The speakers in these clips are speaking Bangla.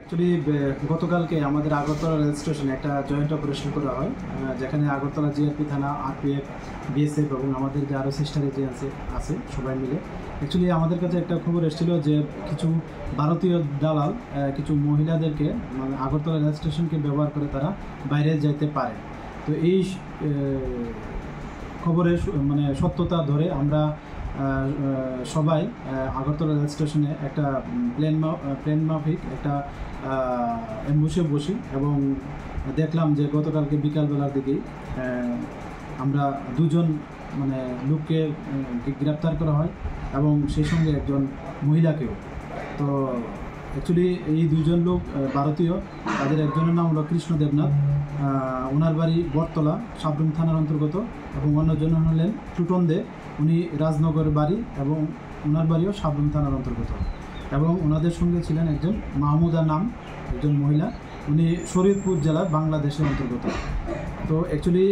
অ্যাকচুয়ালি গতকালকে আমাদের আগরতলা রেল স্টেশনে একটা জয়েন্ট অপারেশন করা হয়, যেখানে আগরতলা জিআরপি থানা, আরপিএফ, বিএসএফ এবং আমাদের যে আরও সিস্টার এজেন্সি আছে সবাই মিলে। অ্যাকচুয়ালি আমাদের কাছে একটা খবর এসেছিল যে কিছু ভারতীয় দালাল কিছু মহিলাদেরকে মানে আগরতলা রেল স্টেশনকে ব্যবহার করে তারা বাইরে যাইতে পারে। তো এই খবরের মানে সত্যতা ধরে আমরা সবাই আগরতলা রেল স্টেশনে একটা প্লেন মাফিক একটা অ্যাম্বুশে বসি এবং দেখলাম যে গতকালকে বিকালবেলার দিকেই আমরা দুজন মানে লোককে গ্রেপ্তার করা হয় এবং সেই সঙ্গে একজন মহিলাকেও। তো অ্যাকচুয়ালি এই দুজন লোক ভারতীয়, তাদের একজনের নাম হলো কৃষ্ণ দেবনাথ, ওনার বাড়ি বটতলা সাবরুম থানার অন্তর্গত, এবং অন্যজন হলেন টুটন দে, উনি রাজনগরের বাড়ি এবং ওনার বাড়িও সাবরুম থানার অন্তর্গত। এবং ওনাদের সঙ্গে ছিলেন একজন মাহমুদা নাম একজন মহিলা, উনি শরীয়তপুর জেলার বাংলাদেশের অন্তর্গত। তো অ্যাকচুয়ালি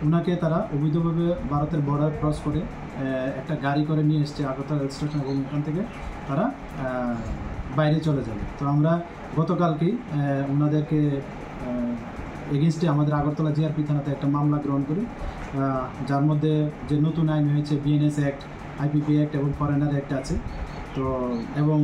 ওনাকে তারা অবৈধভাবে ভারতের বর্ডার ক্রস করে একটা গাড়ি করে নিয়ে এসছে আগরতলা রেল স্টেশন এবং ওখান থেকে তারা বাইরে চলে যাবে। তো আমরা গতকালকেই ওনাদেরকে এগেনস্টে আমাদের আগরতলা জিআরপি থানাতে একটা মামলা গ্রহণ করি, যার মধ্যে যে নতুন আইন হয়েছে বিএনএস অ্যাক্ট, আইপিপি অ্যাক্ট এবং ফরেনার অ্যাক্ট আছে। তো এবং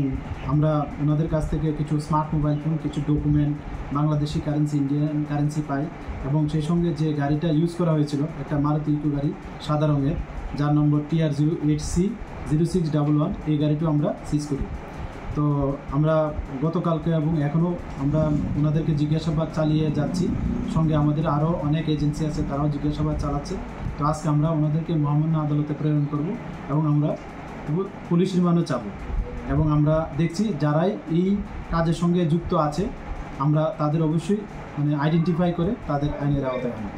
আমরা ওনাদের কাছ থেকে কিছু স্মার্ট মোবাইল ফোন, কিছু document, Bangladeshi currency, Indian currency পাই এবং সেই সঙ্গে যে গাড়িটা ইউজ করা হয়েছিল একটা মারুতি ইকো গাড়ি সাদা রঙের, যার নম্বর TR08C0611, এই গাড়িটাও আমরা সিজ করি। তো আমরা গতকালকে এবং এখনও আমরা ওনাদেরকে জিজ্ঞাসাবাদ চালিয়ে যাচ্ছি, সঙ্গে আমাদের আরও অনেক এজেন্সি আছে তারাও জিজ্ঞাসাবাদ চালাচ্ছে। তো আজকে আমরা ওনাদেরকে মহামান্য আদালতে প্রেরণ করব এবং আমরা পুলিশ রিমান্ডও চাবো এবং আমরা দেখছি যারাই এই কাজের সঙ্গে যুক্ত আছে আমরা তাদের অবশ্যই মানে আইডেন্টিফাই করে তাদের আইনের আওতায় আনব।